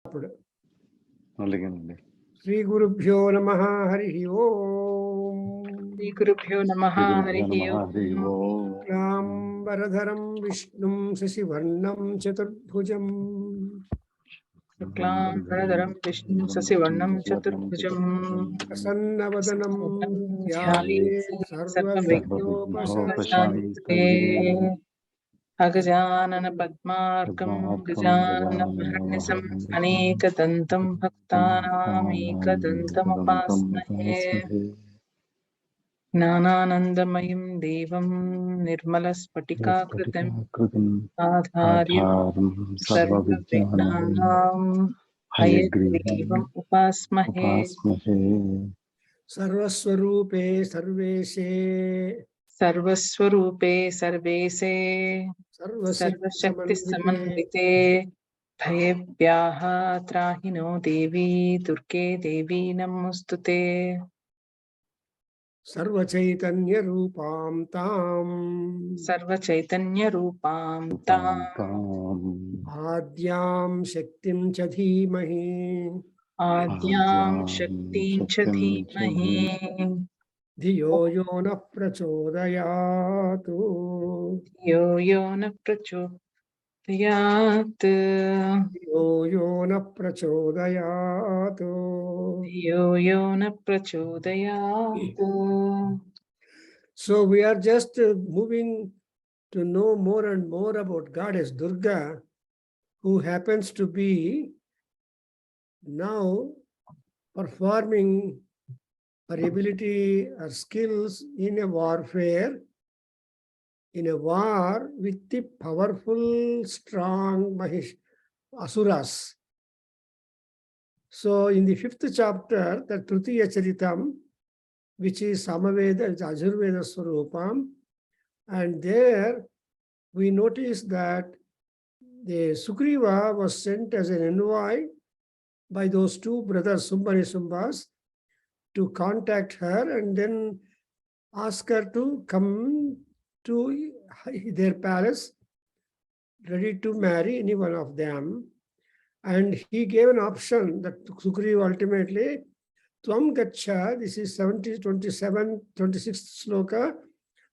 Sri Gurubhyo Namaha Harihi Om. Sri Gurubhyo Namaha Harihi Om. Ram Varadharam Vishnum Sasivarnam Chaturbhujam. Shuklam Varadharam Vishnum Sasivarnam Chaturbhujam. Prasannavadanam Dhyayet Dhyayet Sarvavignopasamate. Agajanana Padmarkam Gajanana Maharnisam Anekadantam Bhaktanam Ekadantam Upasmahe. Jnananandamayim Devam Nirmalaspatikakritim Adharyam Sarvavijnanam Hayagrivam Upasmahe. Sarvaswarupe Sarvese Sarvaswarupe Sarvese Sarvashakti Samanvite Bhayebhyaha Trahino Devi Durge Devi Namostute. Sarva Chaitanya Rupam Tam Sarva Chaitanya Rupam Tam Adhyam Shaktim Chadhimahi Adhyam Shakti Chadhimahi Dhiyo Yona Prachodayatu Yo Yona Prachodayat Dhiyo Yona Prachodayatu Yo Yona Prachodayat. So we are just moving to know more and more about Goddess Durga, who happens to be now performing her ability, her skills in a warfare, in a war with the powerful, strong Mahish Asuras. So in the 5th chapter, the Tritiya Charitam, which is Samaveda, it's Ajurveda Swarupam, and there we notice that the Sugriva was sent as an envoy by those two brothers, Sumbani Sumbas, to contact her and then ask her to come to their palace, ready to marry any one of them. And he gave an option that Sugriva ultimately, Tvam Gacha, this is 26th sloka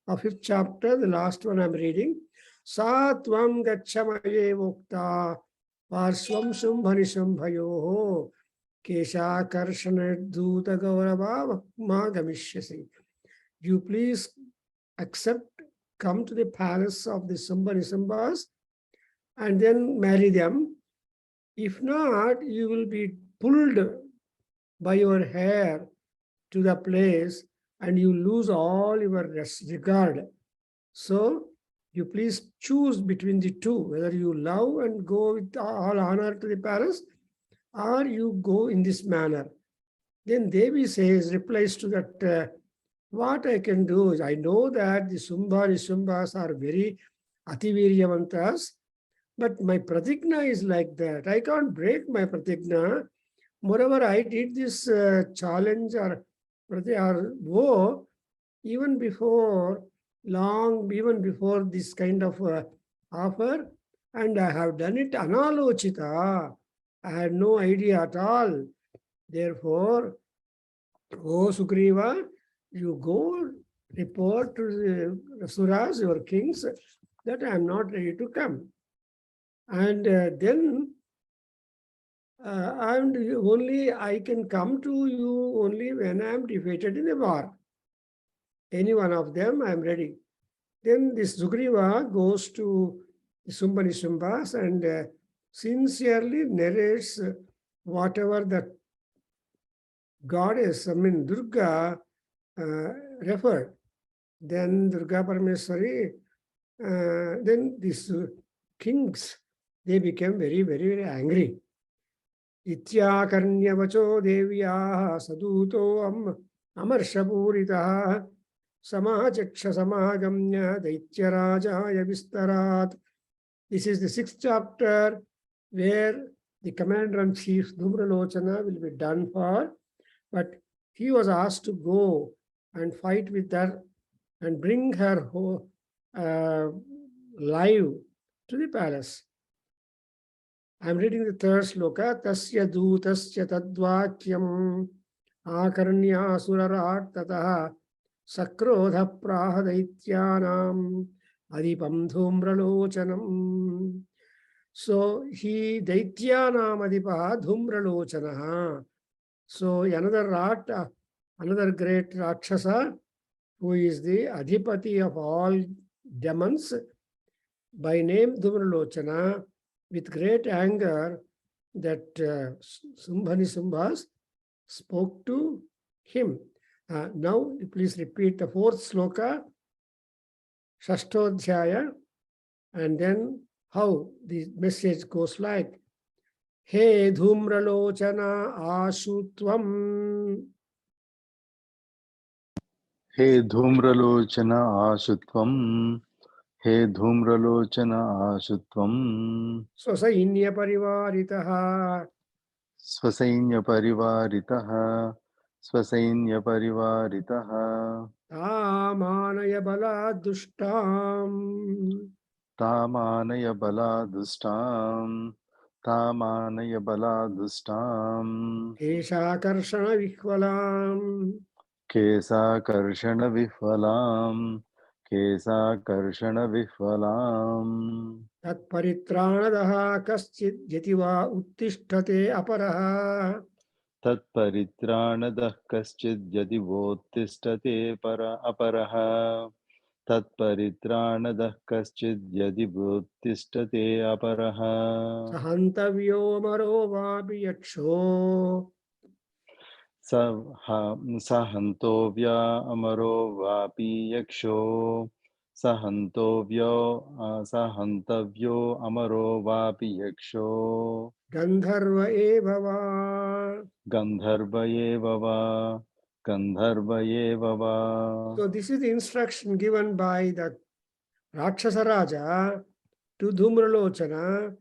of 5th chapter, the last one I'm reading. Sa Tvam Gacha Maye Vokta Parswam Sumbhani Sambhayoho Kesha Karshana Dhuta Gaurava Magamishyasi. You please accept, come to the palace of the Sumbhani Sambhas and then marry them. If not, you will be pulled by your hair to the place and you lose all your regard. So you please choose between the two, whether you love and go with all honor to the palace, or you go in this manner. Then Devi replies to that, what I can do is, I know that the Sumbhas are very Ativiryavantas, but my pratigna is like that. I can't break my pratigna. Moreover, I did this challenge or woe even before this kind of offer, and I have done it analochita. I had no idea at all. Therefore, O Sugriva, you go report to the Asuras, your kings, that I am not ready to come. And then only I can come to you only when I am defeated in a war. Any one of them, I am ready. Then this Sugriva goes to Sumbani Sumbas and sincerely narrates whatever the goddess, Durga, referred. Then Durga Parameswari, then these kings, they became very, very, very angry. Ityakarnyavacho devya saduto amarshapuritah samachaksha samagamya daityarajaya vistarat. This is the 6th chapter where the commander-in-chief Dhumralochana will be done for, but he was asked to go and fight with her and bring her live to the palace. I am reading the third sloka. Tasya dutasya tadvakyam akarnya surarat tatah sakrodha prahadaityanam adipam dhumralochanam. So he daityanam adipa dhumralochanaha. So another another great Rakshasa who is the Adhipati of all demons by name Dhumralochana, with great anger that Sumbhas spoke to him. Now please repeat the fourth sloka, Shashtodhyaya, and then how the message goes like, He Dhumralochana Ashutvam. Hey Dhumralochan आशुत्वम् hey Dhumralochan आशुत्वम् Swasainya Parivaritaha स्वसैन्यपरिवारितः स्वसैन्यपरिवारितः Tamanaya Bala Dushtam तामानय बलादुष्टाम् तामानय बलादुष्टाम् Eshakarshana Vihvalam केशाकर्षणविह्वलाम् केशाकर्षणविह्वलाम् Tat Paritranadaha Kaschid Yativa Uttishtate Aparaha तत्परित्राणदः कश्चिद् यदि वोत्तिष्ठते अपरः तत्परित्राणदः कश्चिद् यदि वोत्तिष्ठते अपरः Sahantavyo Maro Vapi Yaksho सहन्तोऽव्या अमरो वापि यक्षो सहन्तव्यो अमरो वापि यक्षो Gandharva Evava. गन्धर्व एव वा गन्धर्व एव वा So this is the instruction given by the Rakshasa Raja to Dhumralochana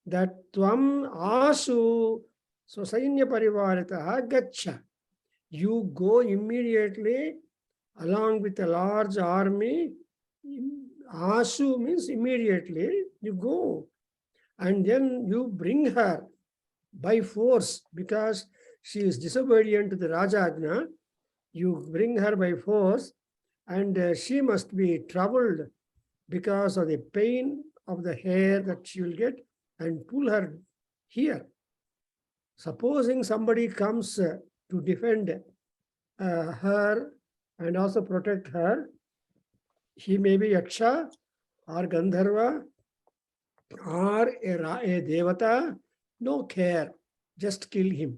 that Tvam Asu Swasainya Parivaritaha Gacha. You go immediately along with a large army. Asu means immediately you go. And then you bring her by force because she is disobedient to the Rajagna. You bring her by force and she must be troubled because of the pain of the hair that she will get and pull her here. Supposing somebody comes to defend her and also protect her, he may be Yaksha or Gandharva or a Devata, no care, just kill him.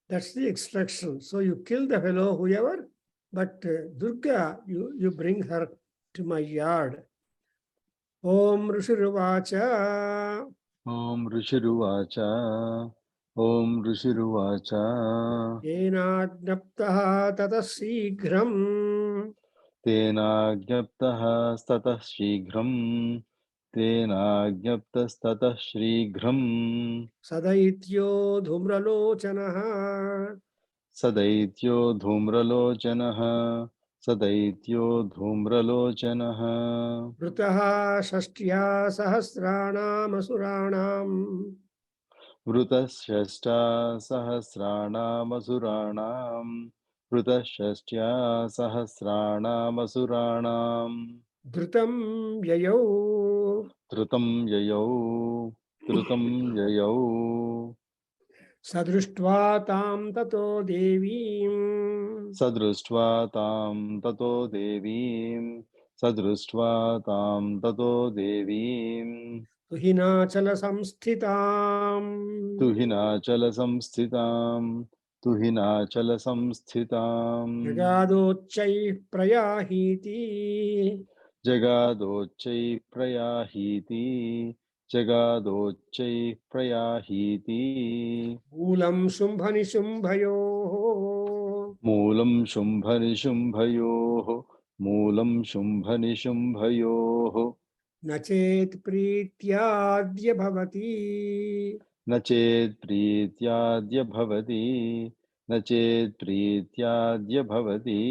That's the instruction. So you kill the fellow, whoever, but Durga, you bring her to my yard. Om Rishiruvacha. Om ऋषिरुवाच Om ऋषिरुवाच Yenajnaptaha tata sighram तेनाज्ञप्तः ततः शीघ्रम् तेनाज्ञप्तस्ततः शीघ्रम् sadaityo dhumralochanaha सदैत्यो धूम्रलोचनः सदैत्यो धूम्रलोचनः vrutaha shashtya sahasranam asuranam वृतश्रेष्ठा सहस्राणामसुराणाम् वृतश्रेष्ठ्या सहस्राणामसुराणाम् dhrutam yayau धृतं ययौ sadrishtva tam tato devim सदृष्ट्वा तां ततो देवीं सदृष्ट्वा तां ततो देवीं tuhinachala samsthitam तुहिनाचलसंस्थिताम् jagadochai prayahiti जगादोच्चैः प्रयाहीति जगादोच्चैः प्रयाहीति मूलं शुम्भनिशुम्भयोः मूलं शुम्भनिशुम्भयोः मूलं शुम्भनिशुम्भयोः न चेत् प्रीत्याद्य भवति न चेत् प्रीत्याद्य भवति न चेत् प्रीत्याद्य भवति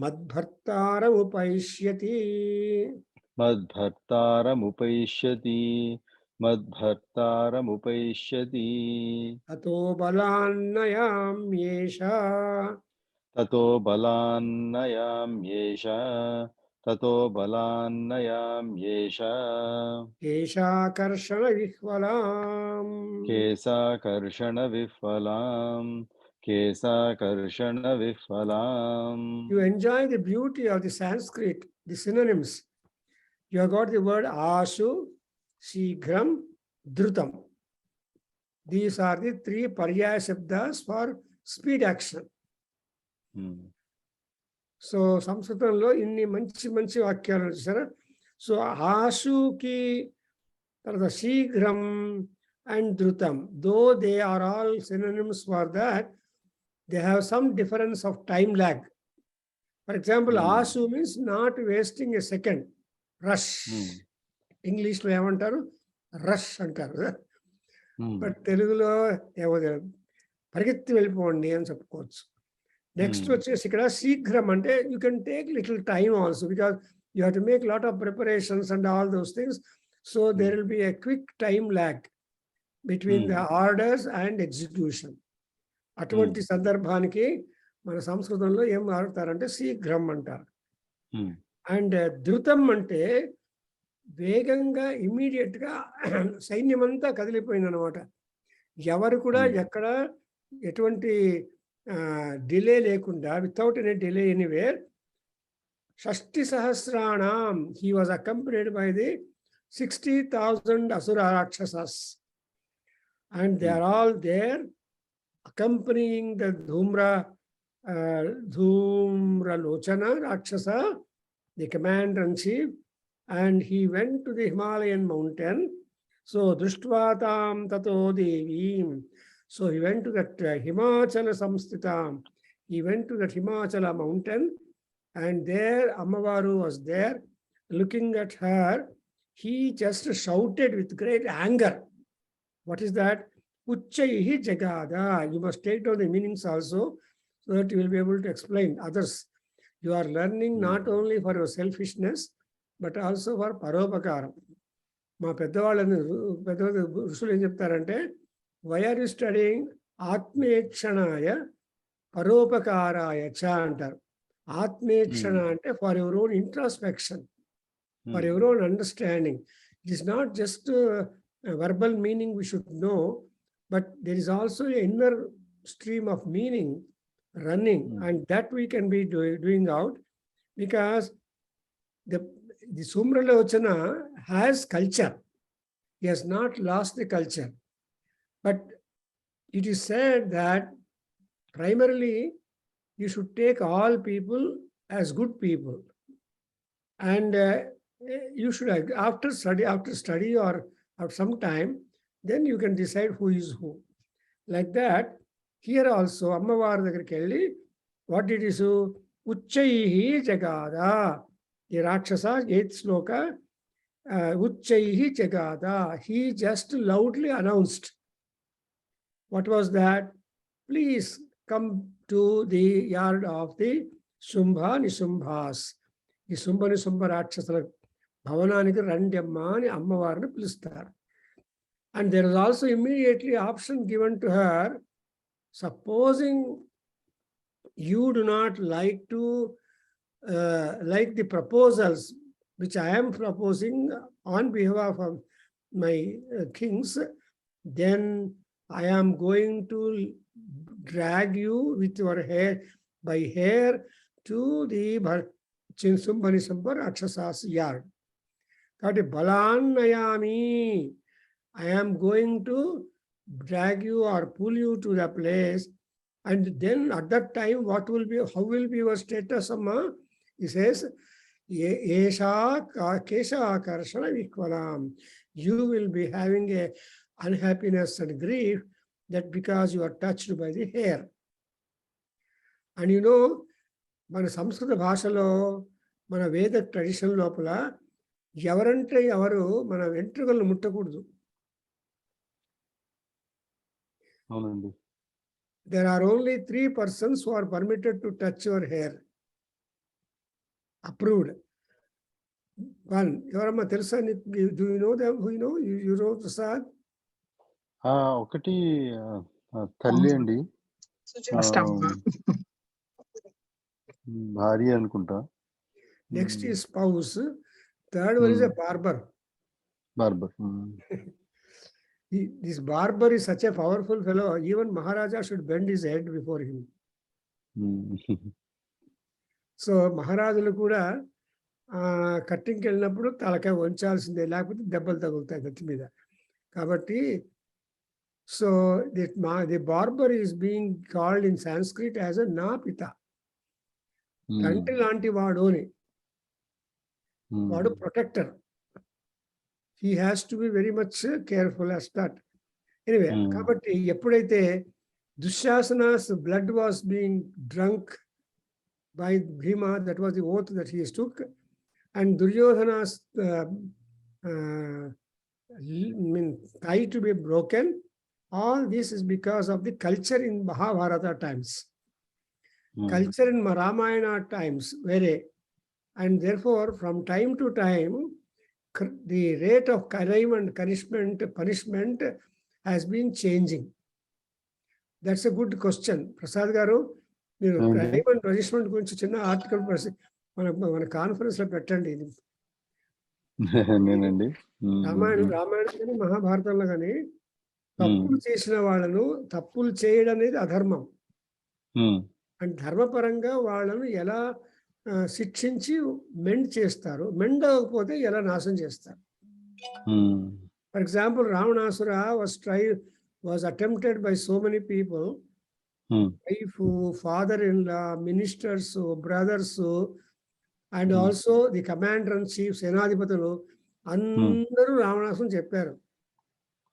मद्भर्तारमुपैष्यति मद्भर्तारमुपैष्यति మద్భర్తారముపైష్యతి అతో బలాన్నయామ్యేష తతో బలాన్నయామ్యేష తతో బలాన్నయామ్యేష కేశాకర్షణ విహ్వలాం. కేశాకర్షణ విఫలాం కేశాకర్షణ విఫలాం. You enjoy the beauty of the Sanskrit, the synonyms. You have got the word ashu, shighram, dhrutam. These are the three paryaya shabdas for speed action. So సంస్కృతంలో ఇన్ని మంచి మంచి వాక్యాలు చూసారా. సో ఆశుకి తర్వాత శీఘ్రం అండ్ ధృతం, though they are all synonyms for that, they have some difference of time lag. For example ఆశు means not wasting a second, rush. ఇంగ్లీష్లో ఏమంటారు? రష్ అంటారు. బట్ తెలుగులో ఏమో పరిగెత్తి వెళ్ళిపోండి అని చెప్పుకోవచ్చు. నెక్స్ట్ వచ్చేసి ఇక్కడ శీఘ్రం అంటే you can take little time also, because you have to make lot of preparations and all those things. So there will be a quick time lag between the orders and execution. అటువంటి సందర్భానికి మన సంస్కృతంలో ఏం వాడతారంటే శీఘ్రం అంటారు. And ధృతం అంటే వేగంగా immediate గా సైన్యమంతా కదిలిపోయింది అనమాట. ఎవరు కూడా ఎక్కడ ఎటువంటి డిలే లేకుండా, వితౌట్ ఎనీ డిలే ఎనీవేర్, 60 సహస్రాణం he was accompanied by the 60,000 asura rakshasas, and they are all there accompanying the Dhumra Lochana Rakshasa, the commander-in-chief, and he went to the Himalayan mountain. So Drishtvatam Tato Devim. So he went to that Himachala Samsthitam. He went to that Himachala mountain, and there Ammavaru was there looking at her. He just shouted with great anger. What is that? Uchchaihi Jagada. You must take down the meanings also, so that you will be able to explain others. You are learning not only for your selfishness, but also for Parobakaram. మా పెద్దవాళ్ళని ఋషులు ఏం చెప్తారంటే, why are you studying ఆత్మేక్షణాయ పరోపకారాయ చ అంటారు. ఆత్మేక్షణ అంటే for your own introspection, for your own understanding. It is not just verbal meaning we should know, but there is also an inner stream of meaning running, and that we can be doing out, because the Sumralochana has culture. He has not lost the culture, but it is said that primarily you should take all people as good people, and you should, after study or after some time, then you can decide who is who. Like that, here also, Ammavaru దగ్గరికి వెళ్ళి, what did he do? Uchchaihi Jagada. The Rakshasa, 8th sloka, Uchchaihi Jagada. He just loudly announced. What was that? Please come to the yard of the Sumbha Nisumbhas. ఈ శుంభ నిశుంభ రాక్షసుల భవనానికి రండి అమ్మా అని అమ్మవారిని పిలుస్తారు. And there is also immediately option given to her. Supposing you do not like the proposals which I am proposing on behalf of my kings, then I am going to drag you with your hair by hair to the Chinsumba Nisumba Rakshasas yard. Kati Balannayami, I am going to drag you or pull you to the place, and then at that time, how will be your status, Amma? He says, Esha Kesha Karshana Vikvalam. You will be having a unhappiness and grief, that because you are touched by the hair. And you know, మన సంస్కృత భాషలో, మన వేద tradition లోపల ఎవరంటే ఎవరు మన వెంట్రుకలను ముట్టకూడదు. అవునండి. There are only 3 persons who are permitted to touch your hair. Approved. One. Yoramma Telsa, do you know them? Who you know? You know Prasad? ఒకటి తల్లి అండి, ఫస్ట్ అమ్మ. భార్య అనుకుంటా. Next is spouse. Third one is a barber. Barber. This barber is such a powerful fellow. Even Maharaja should bend his head before him. So Maharajalu kuda కట్టింగ్కి వెళ్ళినప్పుడు తలకాయ వంచాల్సిందే, లేకపోతే దెబ్బలు తగులుతాయి కత్తి మీద. కాబట్టి so the barber is being called in Sanskrit as a నా పిత, తండ్రి లాంటి వాడు అని. వాడు protector. He has to be very much careful as that. Anyway, కాబట్టి ఎప్పుడైతే Dushasana's blood was being drunk by Bhima, that was the oath that he took, and Duryodhana's thigh to be broken. All this is because of the culture in Mahabharata times. Culture in Ramayana times, and therefore from time to time, the rate of crime and punishment has been changing. That's a good question. Prasad Garu, crime and punishment గురించి చిన్న article మన conference లో పెట్టండి. రామాయణం కానీ మహాభారతంలో కానీ తప్పులు చేసిన వాళ్ళను, తప్పులు చేయడం అనేది అధర్మం, అండ్ ధర్మపరంగా వాళ్ళను ఎలా శిక్షించి మెండ్ చేస్తారు, మెండ్ అవ్వకపోతే ఎలా నాశనం చేస్తారు. For example, Ravanasura was attempted by so many people, wife, father-in-law, ministers, brothers, and also the commander in chief, సేనాధిపతులు అందరూ రావణాసురం చెప్పారు.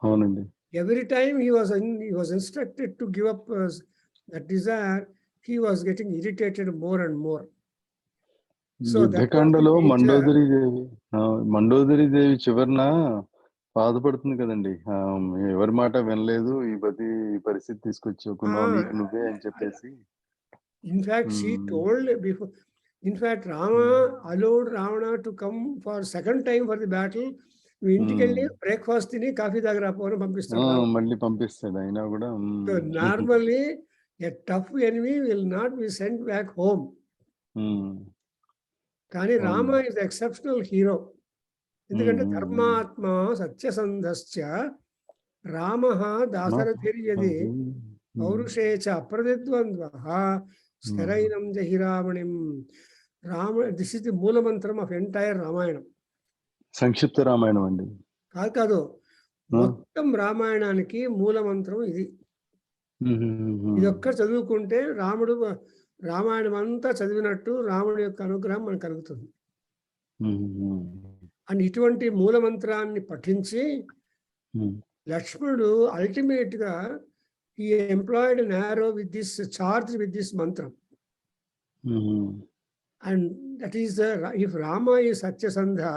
అవునండి. Every time he was instructed to give up that desire, he was getting irritated more and more. So యుద్ధకాండలో Mandodari దేవి చివరన బాధపడుతుంది కదండి, ఎవరి మాట వినలేదు, ఈ పరిస్థితి తీసుకొచ్చుకున్నావు నీకు నువ్వే అని చెప్పేసి. In fact, she told before. In fact, Rama allowed Ravana to come for second time for the battle. ఇంటికి వెళ్ళి బ్రేక్ఫాస్ట్ తిని కాఫీ తాగరాపోని పంపిస్తాడు, మళ్ళీ పంపిస్తాడు అయినా కూడా. So normally a tough enemy will not be sent back home. కానీ Rama is the exceptional hero. ఎందుకంటే ధర్మాత్మ సత్యసంధశ్చ రామః దాశరథిర్యది పౌరుషే చ అప్రతిద్వంద్వః స్థిరైనం జహిరామణిం. దిస్ ఇస్ ది మూల మంత్రం ఆఫ్ ఎంటైర్ రామాయణం. సంక్షిప్త రామాయణం అండి. కాదు, మొత్తం రామాయణానికి మూల మంత్రం ఇది. ఇది ఒక్క చదువుకుంటే రామాయణం అంతా చదివినట్టు రాముడి యొక్క అనుగ్రహం మనకు కలుగుతుంది. అండ్ ఇటువంటి మూల మంత్రాన్ని పఠించి లక్ష్మణుడు అల్టిమేట్ గా he employed an arrow with this, charged with this mantra. And that is if Rama is Satyasandha,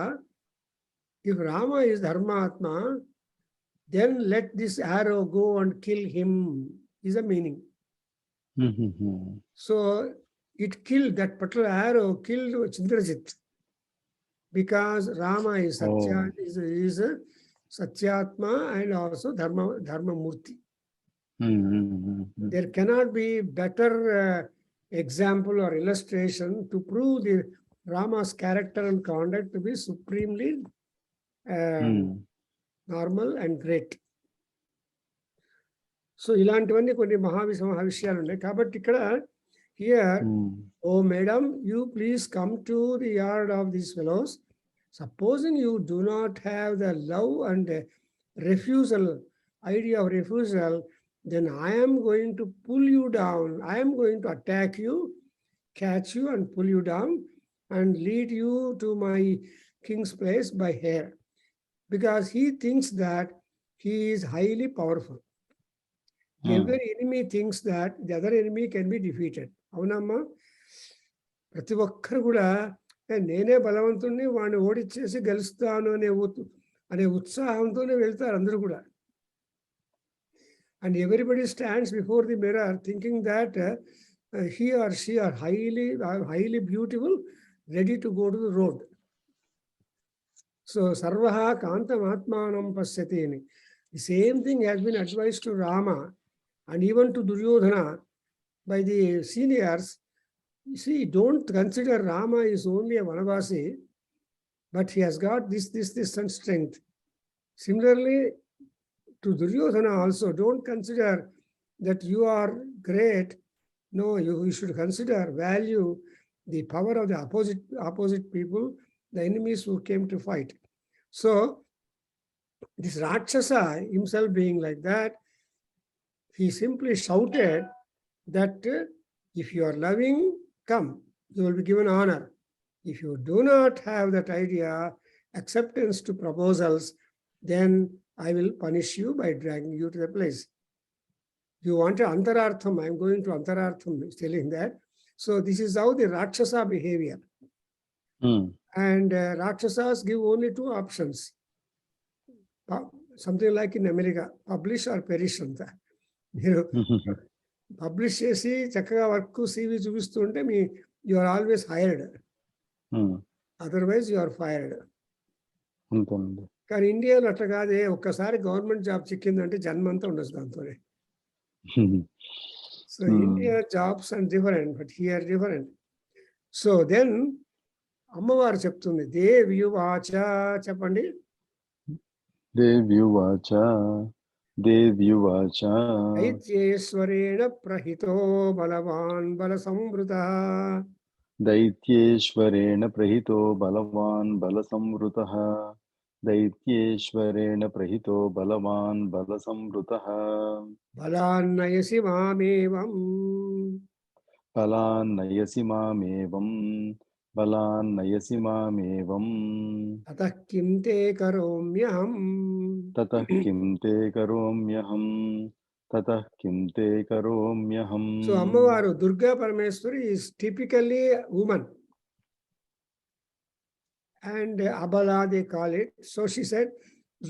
if Rama is Dharmatma, then let this arrow go and kill him, is the meaning. So it killed, that particular arrow killed Chandrajit, because Rama is Satya, is Satyatma and also Dharma Murti. There cannot be better example or illustration to prove the Rama's character and conduct to be supremely normal and great. So ఇలాంటివన్నీ కొన్ని మహావిషయాలు ఉన్నాయి. కాబట్టి ఇక్కడ here, oh madam, you please come to the yard of these fellows. Supposing you do not have the love and idea of refusal, then I am going to pull you down. I am going to attack you, catch you and pull you down and lead you to my king's place by hair. Because he thinks that he is highly powerful. Every enemy thinks that the other enemy can be defeated. Avunamma, ప్రతి ఒక్కరు కూడా నేనే బలవంతుణ్ణి వాడిని ఓడిచ్చేసి గెలుస్తాను అనే ఉత్సాహంతోనే వెళ్తారు అందరూ కూడా. And everybody stands before the mirror thinking that he or she are highly beautiful, ready to go to the road. So sarvaha kantam atmanam pasyati. The same thing has been advised to Rama and even to Duryodhana by the seniors. You see, don't consider Rama is only a Vanavasi, but he has got this and strength. Similarly, to Duryodhana also, don't consider that you are great. No, you should consider, value the power of the opposite people, the enemies who came to fight. So, this Rakshasa himself being like that, he simply shouted that if you are loving, come, you will be given honor. If you do not have that idea, acceptance to proposals, then I will punish you by dragging you to the place. You want an Antarartham, I'm going to Antarartham, telling that. So this is how the Rakshasa behavior. And Rakshasas give only two options. Something like in America, publish or perish. Publish చేసి చక్కగా work CV చూపిస్తుంటే you are always hired. Otherwise you are fired. కానీ ఇండియాలో అట్లా కాదే, ఒక్కసారి government job చిక్కిందంటే జన్మంతా ఉండొచ్చు దాంతోనే. So India jobs are different, but here different. So then అమ్మవారు చెప్తుంది దేవ్యువాచ, చెప్పండి. దేవ్యువాచ దేవ్యువాచ దైత్యేశ్వరేణ ప్రహితో బలవాన్ బల సంవృతః. దైత్యేశ్వరేణ ప్రహితో బలవాన్ బల సంవృతః. దైత్యేశ్వరేణ ప్రహితో బలవాన్ బల సంవృతః. బలాన్నయసి మామేవం బలాన్నయసి మామేవం. బలాన్నయసి మామేవం. తతః కిం తే కరోమ్యహం. తతః కిం తే కరోమ్యహం. తతః కిం తే కరోమ్యహం. సో అమ్మవారు Durga Parameshwari is typically a woman. And Abala they call it. So she said,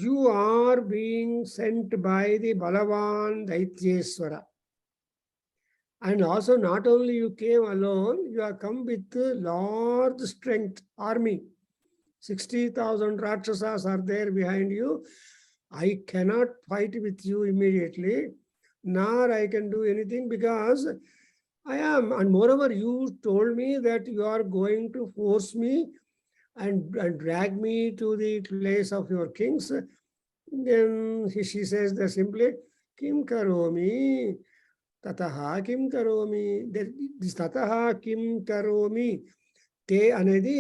you are being sent by the Balavan Daityeswara. And also not only you came alone, you have come with large strength, army. 60,000 Rakshasas are there behind you. I cannot fight with you immediately, nor I can do anything because I am. And moreover, you told me that you are going to force me and drag me to the place of your kings. Then she says that simply, Kim karomi, tataha kim karomi. This tataha kim karomi, te anedi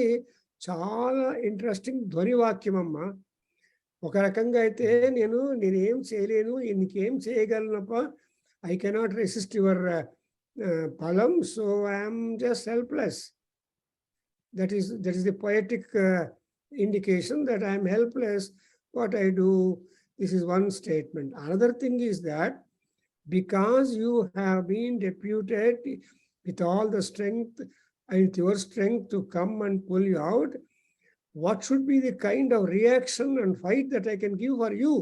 చాలా interesting ధ్వనివాక్యం అమ్మ. ఒక రకంగా అయితే నేనేం చేయలేను, నీకేం చేయగలనప్ప, I cannot resist your ఫలం, so I'm just helpless. That is the poetic indication that I am helpless. What I do, this is one statement. Another thing is that because you have been deputed with all the strength and with your strength to come and pull you out, what should be the kind of reaction and fight that I can give for you?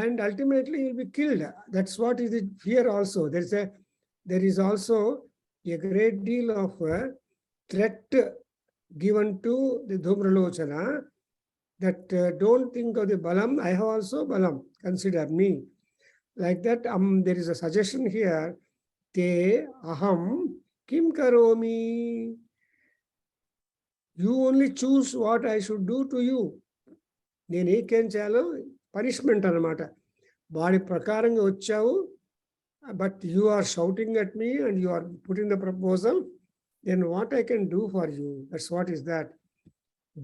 And ultimately you'll be killed. That's what is the fear also. There is also a great deal of threat given to the Dhumralochana that don't think of the Balam, I have also Balam, consider me. Like that, there is a suggestion here, te aham kim karomi. You only choose what I should do to you. నేను ఏకేం చేయాలో punishment అనమాట. వాడి ప్రకారంగా వచ్చావు, but you are shouting at me and you are putting the proposal, then what I can do for you? That's what is that.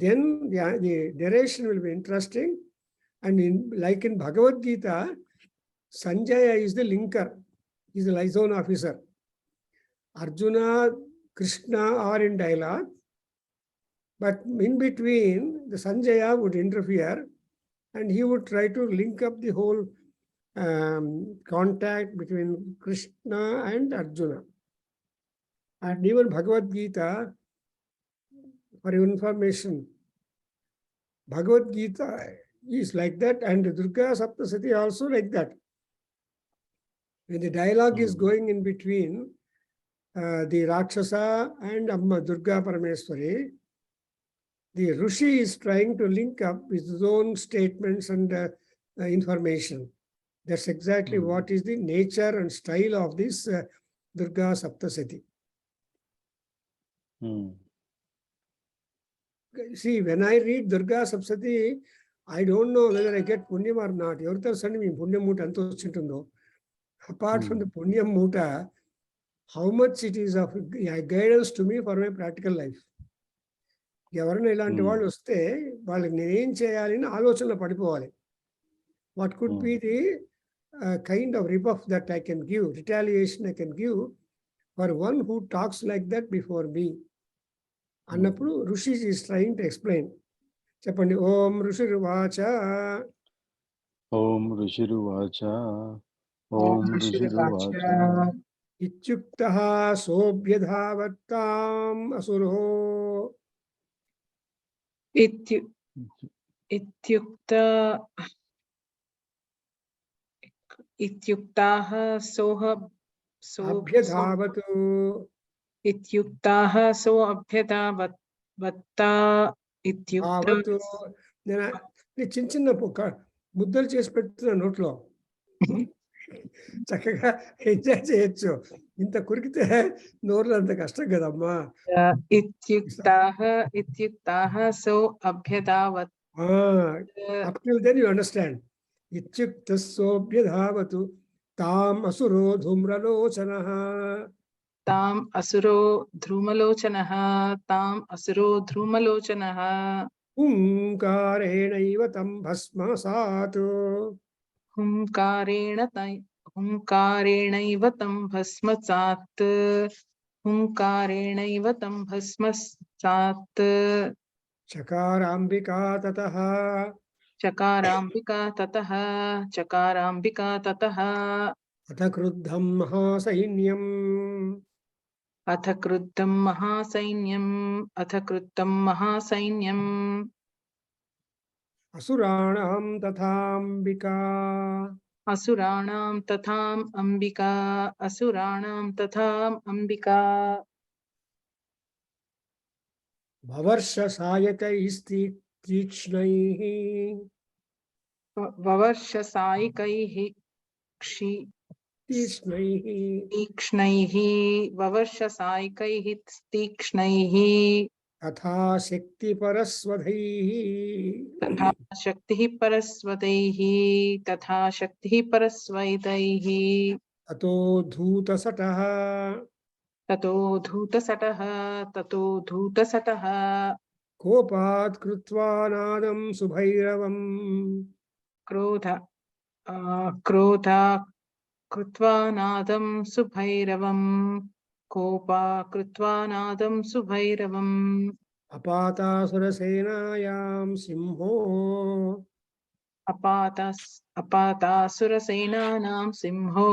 Then the narration will be interesting. And like in Bhagavad Gita, Sanjaya is the linker, he is the liaison officer. Arjuna, Krishna are in dialogue, but in between, the Sanjaya would interfere and he would try to link up the whole contact between Krishna and Arjuna. And even Bhagavad Gita, for your information, Bhagavad Gita is like that, and Durga Saptasati also like that. When the dialogue is going in between the Rakshasa and Amma Durga Parameswari, the Rishi is trying to link up with his own statements and information. That's exactly what is the nature and style of this Durga Saptasati. See, when I read Durga Saptasati, I don't know whether I get punyam or not. Every Sunday, punyam muta anto chintundo. Apart from the punyam muta, how much it is of guidance to me for my practical life. ఎవరైనా ఇలాంటి వాళ్ళు వస్తే వాళ్ళకి నేను ఏం చేయాలని ఆలోచనలో పడిపోవాలి. What could be the kind of rebuff that I can give, retaliation I can give for one who talks like that before me? అన్నప్పుడు ఋషి is trying to explain. చెప్పండి. ఓం ఋషిరువాచ. ఓం ఋషిరువాచ. ఓం ఋషిరువాచ. ఇత్యుక్తః సోభ్యధావత్తాం అసురో. इत्युक्ताः అభ్యధావతు. इत्युक्ताः सो अभ्यधावत्ता ఇత్యుక్త. నేను చిన్న చిన్న ముద్దలు చేసి పెడుతున్నా నోట్లో. చక్కగా ఎంజాయ్ చేయొచ్చు. ఇంత కురికితే నోర్లు అంత కష్టం కదమ్మా. इत्युक्ताः सो अभ्यधावत्. Up till then you understand. ఇత్యుక్త సోభ్యధావతు తాం అసురో ధూమ్రలోచనః. ताम् असुरो ध्रुमलोचनः. ताम् असुरो ध्रुमलोचनः. हुंकारेणैव तं भस्मसात्. हुंकारेणैव तं भस्मसात्. हुंकारेणैव तं भस्मसात्. चकाराम्बिका ततः. चकाराम्बिका ततः. चकाराम्बिका ततः. अथ क्रुद्धं महासैन्यम्. अथ क्रुद्धं महासैन्यम्. अथ क्रुद्धं महासैन्यम्. असुराणां तथाम्बिका. असुराणां तथाम् अम्बिका. असुराणां तथाम् अम्बिका. भवर्षसायकैस्तीक्ष्णैः. ववर्षसायिकैः तीक्ष्णैः. ववर्षसायिकैः तीक्ष्णैः. तथा शक्तिपरस्वधैः. तथा शक्तिः परस्वतैः. तथा शक्तिः परस्वैतैः. ततो धूतसटः. ततो धूतसटः. ततो धूतसटः. कोपात् कृत्वा नादं सुभैरवम्. क्रोधा कृत्वा नादं सुभैरवम्. कोपा कृत्वा नादं सुभैरवम्. अपातासुरसेनायां सिंहो. अपातासुरसेनानां सिंहो.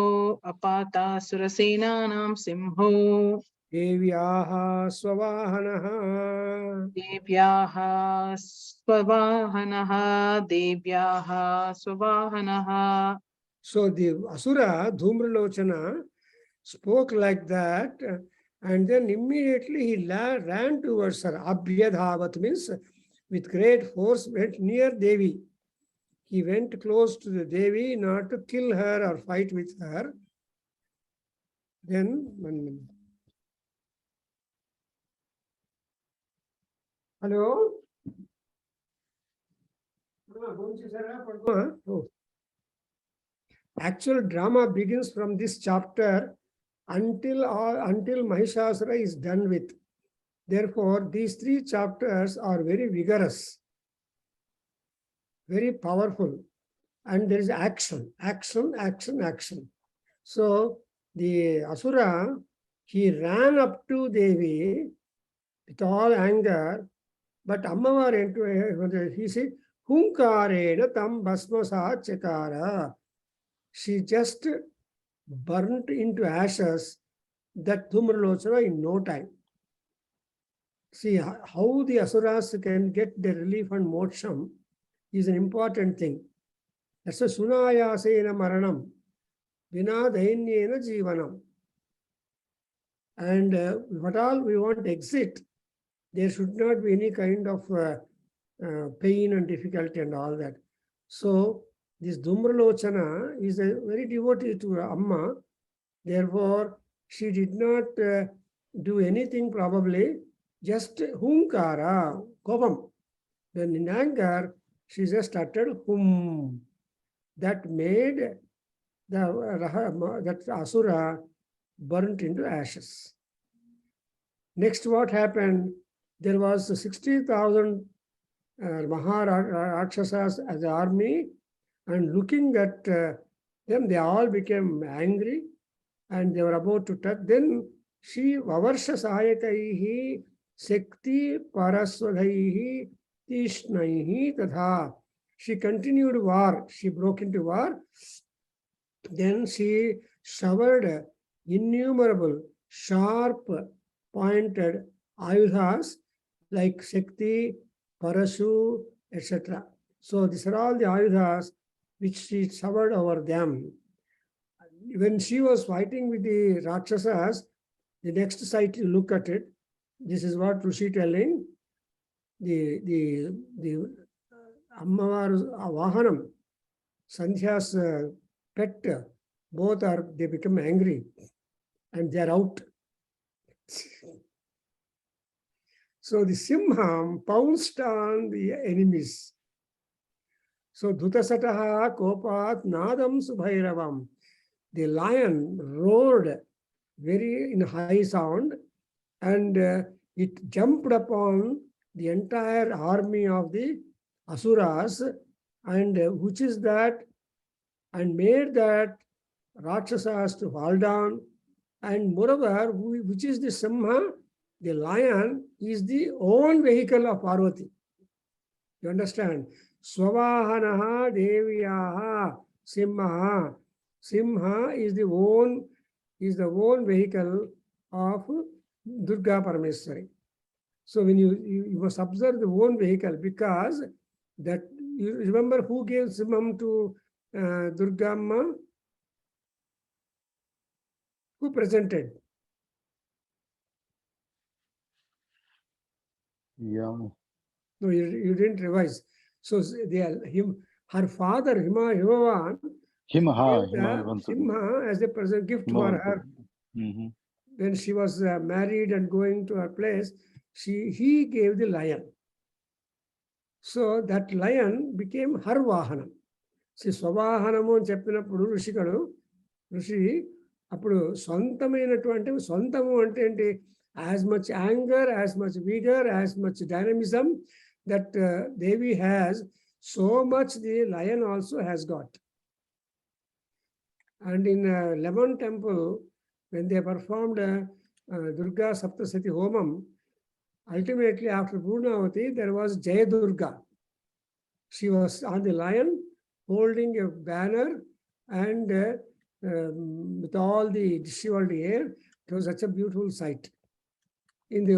अपातासुरसेनानां सिंहो. देव्याः स्ववाहनः. देव्याः स्ववाहनः. देव्याः स्ववाहनः. So the Asura Dhumralochana spoke like that, and then immediately he ran towards her. Abhyadhavat means with great force went near Devi. He went close to the Devi, not to kill her or fight with her. Then, 1 minute. Hello? Oh. Actual drama begins from this chapter until Mahishasura is done with. Therefore, these 3 chapters are very vigorous, very powerful, and there is action. So the Asura, he ran up to Devi with all anger, but Ammavar he said, Hunkarena tam bhasmasa chakara. She just burnt into ashes that Dhumralochana in no time. See how the Asuras can get their relief and moksham is an important thing. That's a sunayasena maranam, vina dainyena jivanam. And what all we want exit, there should not be any kind of pain and difficulty and all that. So this Dhumralochana is a very devotee to Amma. Therefore, she did not do anything probably, just hunkara, kopam. Then in anger, she just uttered hum. That made that asura burnt into ashes. Next, what happened? There was 60,000 Maharakshasas as an army, and looking at them, they all became angry, and they were about to touch. Then she Vavarsha Sayakaihi Sekti Paraswadhaihi Tishnaihi Tadha. She continued war. She broke into war. Then she showered innumerable sharp pointed ayudhas like Shakti, Parashu, etc. So these are all the ayudhas which she showered over them. When she was fighting with the Rakshasas, the next site you look at it, this is what Rishi telling. The Ammavaru's Vahanam, Sandhya's pet, both they become angry and they are out. So the Simham pounced on the enemies. So Dhutasataha Kopat Nadam Subhairavam. The lion roared very in high sound, and it jumped upon the entire army of the Asuras, and which is that, and made that Rakshasas to fall down. And moreover, which is the Simha, the lion is the own vehicle of Parvati. You understand? Swavahanaha Deviyaha Simha. Simha is the own vehicle of Durga Parameswari. So when you must observe the own vehicle, because that you remember who gave Simham to Durga Amma? Who presented? Yeah. No, you didn't revise. So her father Himavan Simha as a present gift for her. Mm-hmm. When she was married and going to her place, he gave the lion. So that lion became her Vahanam. See, Swavahanamu అని చెప్పినప్పుడు ఋషి అప్పుడు సొంతము అంటే ఏంటి? As much anger, as much vigor, as much dynamism that Devi has, so much the lion also has got. And in Lemon temple, when they performed Durga Saptasati Homam, ultimately after Purnavati, there was Jaya Durga. She was on the lion holding a banner and with all the disheveled hair. It was such a beautiful sight in the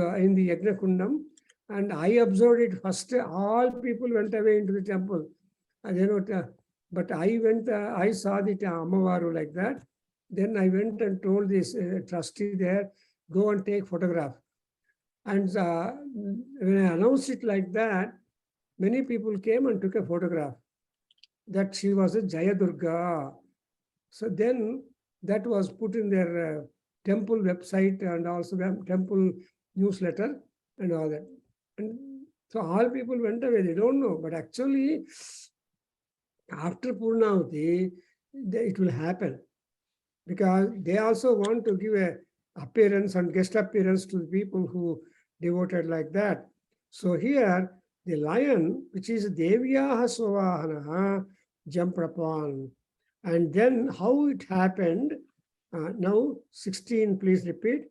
Yajna Kundam. And I observed it first. All people went away into the temple. But I saw the Ammavaru like that. Then I went and told this trustee there, go and take photograph. And when I announced it like that, many people came and took a photograph that she was a Jaya Durga. So then that was put in their temple website and also temple newsletter and all that. And so all people went away, they don't know. But actually, after Purnavati, it will happen. Because they also want to give a appearance and guest appearance to the people who devoted like that. So here, the lion, which is Devyaha Swavahanaha, jumped upon. And then how it happened, now 16, please repeat.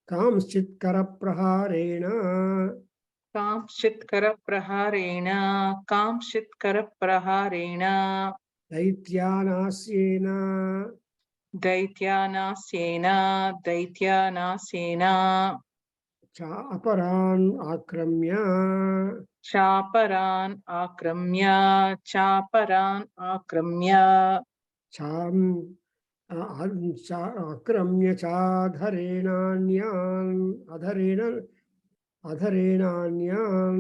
Kamschit Karapraharena. Kamschit Karapraharena. Kamschit Karapraharena. Daityanasena. Daityanasena. Daityanasena. Chaparan Akramya. Chaparan Akramya. Chaparan Akramya. Cham Akramya Chadharena Nyan Adharena adharenanyan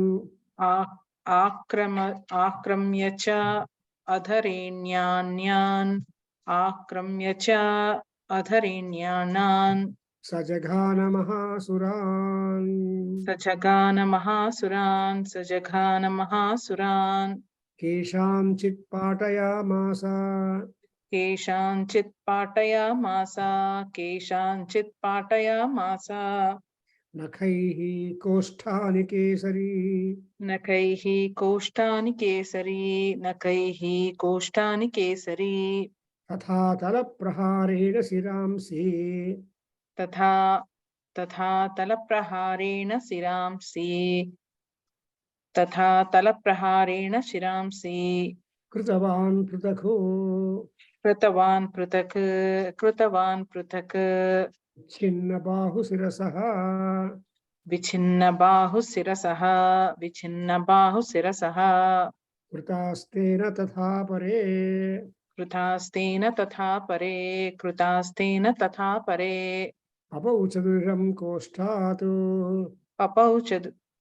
आक्रम्य च अधरेण्यान्यान् आक्रम्य च अधरेण्यानान् sajagana mahasuran सजगान महासुरान् keshamchit patayamasa केषाञ्चित् पाटयामास nakhaihi kosthani kesari नखैः कोष्ठानि Kesari तथा तलप्रहारेण शिरांसि तथा तलप्रहारेण शिरांसि कृतवान् पृथको कृतवान् पृथक् छिन्नबाहुशिरसः विच्छिन्नबाहुशिरसः कृतास्तेन तथा परे कृतास्तेन तथा परे अपौचदुरं कोष्ठात्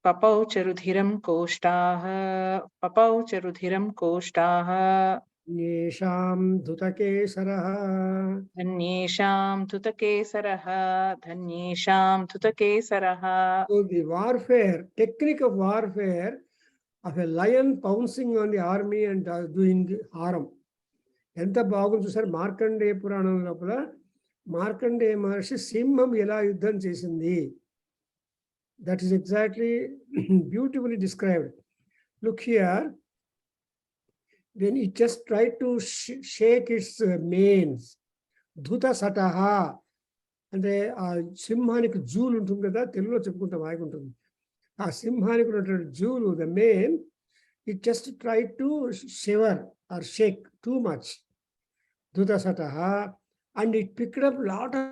पपौ च रुधिरं कोष्ठाः येषां धुतकेसरः धन्येषां धुतकेसरः So the warfare, technique of warfare of a lion pouncing on the army and doing harm. ఎంత బాగుంది చూసారు మార్కండేయ పురాణం లోపల మార్కండేయ మహర్షి సింహం ఎలా యుద్ధం చేసింది. That is exactly beautifully described. Look here, when it just tried to shake its manes, dhuta sataha, అంటే ఆ సింహానికి జూలు ఉంటుంది కదా, తెలుగులో చెప్పుకుంటాం ఆగుంటుంది. ఆ సింహానికి ఉన్నటువంటి జూలు, the mane, it just tried to shiver or shake too much. Dhuta sataha, and it picked up lot of